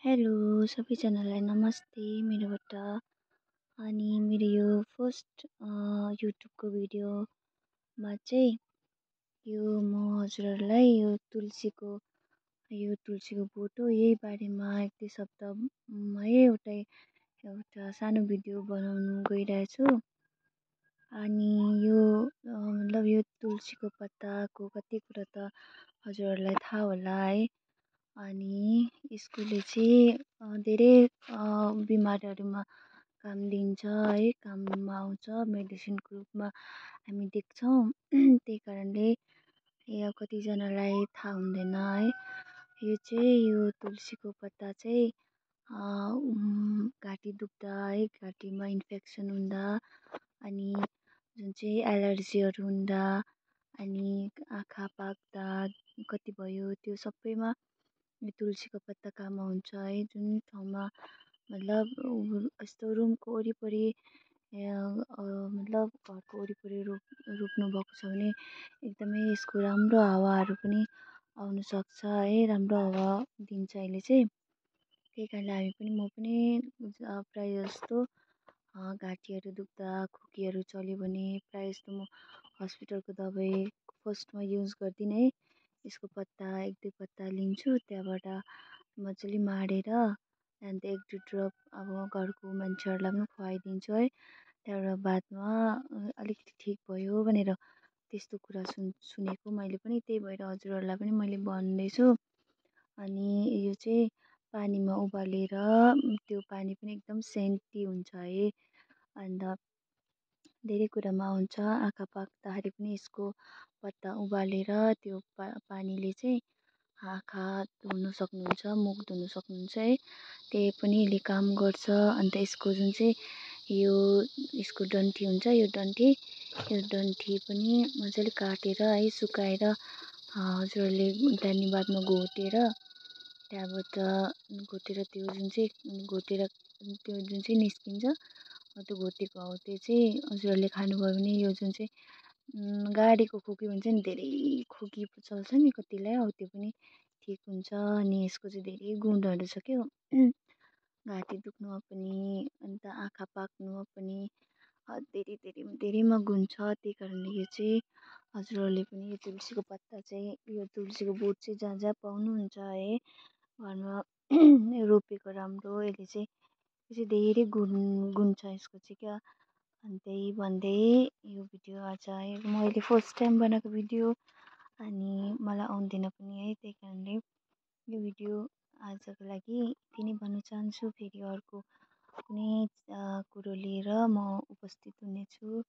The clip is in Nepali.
हेलो सबैजनालाई नमस्ते मेरोबाट। अनि मेरो यो फर्स्ट युट्युबको भिडियोमा चाहिँ म हजुरहरूलाई यो तुलसीको बोट हो, यही बारेमा एक दुई शब्द है एउटा सानो भिडियो बनाउनु गइरहेछु। अनि यो यो तुलसीको पत्ताको कति कुरा त हजुरहरूलाई थाहा होला है। अनि यसले चाहिँ धेरै बिमारहरूमा काम दिन्छ है, काममा आउँछ, मेडिसिनको रूपमा हामी देख्छौँ। त्यही कारणले यो कतिजनालाई थाहा हुँदैन है। यो तुलसीको पत्ता चाहिँ घाँटी दुख्दा है, घाँटीमा इन्फेक्सन हुँदा, अनि जुन चाहिँ एलर्जीहरू हुँदा, अनि आँखा पाक्दा कति भयो त्यो सबैमा यो तुलसीको पत्ता काम आउँछ है। जुन ठाउँमा यस्तो रुमको वरिपरि घरको वरिपरि रोप्नु भएको छ भने एकदमै यसको राम्रो हावाहरू पनि आउनु सक्छ है, राम्रो हावा दिन्छ यसले चाहिँ। त्यही कारणले म पनि प्रायः जस्तो घाँटीहरू दुख्दा, खोकीहरू चल्यो भने प्रायः जस्तो म हस्पिटलको दबाई फर्स्टमा युज गर्दिनँ है। यसको पत्ता एक दुई पत्ता लिन्छु, त्यहाँबाट मजाले माडेर अन्त एक दुई ड्रप अब घरको मान्छेहरूलाई पनि खुवाइदिन्छु है। त्यहाँबाट बादमा अलिकति ठिक भयो भनेर त्यस्तो कुरा सुनेको मैले पनि, त्यही भएर हजुरहरूलाई पनि मैले भन्दैछु। अनि यो चाहिँ पानीमा उबालेर त्यो पानी पनि एकदम सेन्टी हुन्छ है। अन्त धेरै कुरामा आउँछ, आँखा पाक्दाखेरि पनि यसको पत्ता उबालेर त्यो पानीले चाहिँ आँखा धुनु सक्नुहुन्छ, मुख धुनु सक्नुहुन्छ है। त्यही पनि यसले काम गर्छ। अन्त यसको जुन चाहिँ यसको डन्ठी हुन्छ, यो डन्ठी पनि मजाले काटेर है, सुकाएर हजुरहरूले त्यहाँदेखि बादमा घोटेर त्यो जुन चाहिँ निस्किन्छ, त्यो घोटेको हो त्यो चाहिँ हजुरहरूले खानुभयो भने यो जुन चाहिँ गाडीको खोकी भन्छ नि, धेरै खोकी चल्छ नि कतिलाई, हो त्यो पनि ठिक हुन्छ। अनि यसको चाहिँ धेरै गुणहरू छ क्या हो। घाँटी दुख्नुमा पनि, अन्त आँखा पाक्नुमा पनि धेरै धेरै धेरैमा गुण छ। त्यही कारणले यो चाहिँ हजुरहरूले पनि यो तुलसीको पत्ता चाहिँ, यो तुलसीको बोट चाहिँ जहाँ जहाँ पाउनुहुन्छ है, घरमा रोपेको राम्रो। यो चाहिँ धेरै गुण छ यसको चाहिँ क्या। अनि त्यही भन्दै यो भिडियो आज है मैले फर्स्ट टाइम बनाएको भिडियो, अनि मलाई आउँदैन पनि है। त्यही कारणले यो भिडियो आजको लागि यति नै भन्न चाहन्छु। फेरि अर्को कुनै कुरो लिएर म उपस्थित हुनेछु।